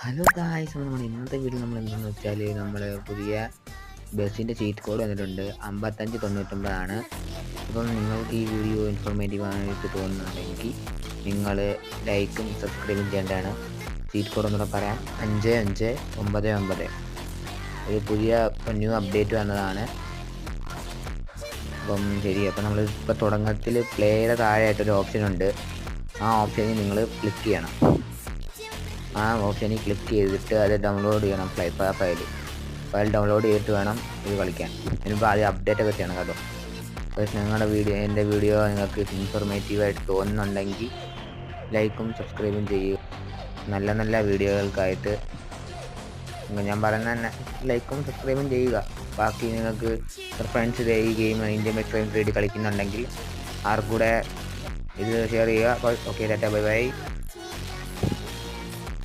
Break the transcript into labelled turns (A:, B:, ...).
A: Hello guys, നമ്മൾ ഇന്നത്തെ video എന്താണെന്ന് വെച്ചാൽ നമ്മൾ പുതിയ ബസ്സിൻ്റെ ചീറ്റ് കോഡ് വന്നിട്ടുണ്ട്. 5599 അപ്പം നിങ്ങൾക്ക് ഈ വീഡിയോ ഇൻഫോർമേറ്റീവ് ആയിട്ട് തോന്നുന്നുണ്ടെങ്കിൽ നിങ്ങൾ ലൈക്കും സബ്സ്ക്രൈബും ചെയ്യേണ്ടതാണ്. ചീറ്റ് കോഡ് ഒന്നുകൂടെ പറയാം: 5599. ഒരു പുതിയ ന്യൂ അപ്ഡേറ്റ് വന്നതാണ്. അപ്പം ശരി, അപ്പം നമ്മൾ ഇപ്പോൾ തുടക്കത്തിൽ പ്ലേയുടെ താഴെയായിട്ടൊരു ഓപ്ഷൻ ഉണ്ട്. ആ ഓപ്ഷനിൽ നിങ്ങൾ ക്ലിക്ക് ചെയ്യണം. ആ ഓപ്ഷനിൽ ക്ലിക്ക് ചെയ്തിട്ട് അത് ഡൗൺലോഡ് ചെയ്യണം. ഫയൽ ഡൗൺലോഡ് ചെയ്തിട്ട് വേണം ഇത് കളിക്കാൻ. ഇതിനിപ്പോൾ ആദ്യം അപ്ഡേറ്റ് ഒക്കെ ചെയ്യണം കേട്ടോ. പക്ഷേ എൻ്റെ വീഡിയോ നിങ്ങൾക്ക് ഇൻഫോർമേറ്റീവായിട്ട് തോന്നുന്നുണ്ടെങ്കിൽ ലൈക്കും സബ്സ്ക്രൈബും ചെയ്യുക. നല്ല നല്ല വീഡിയോകൾക്കായിട്ട് ഞാൻ പറയുന്നത് തന്നെ ലൈക്കും സബ്സ്ക്രൈബും ചെയ്യുക. ബാക്കി നിങ്ങൾക്ക് ഫ്രണ്ട്സ് ഈ ഗെയിം ഇന്ത്യൻ മെട്രോ കളിക്കുന്നുണ്ടെങ്കിൽ ആർക്കൂടെ ഇത് ഷെയർ ചെയ്യുക. Okay, Tata, bye bye.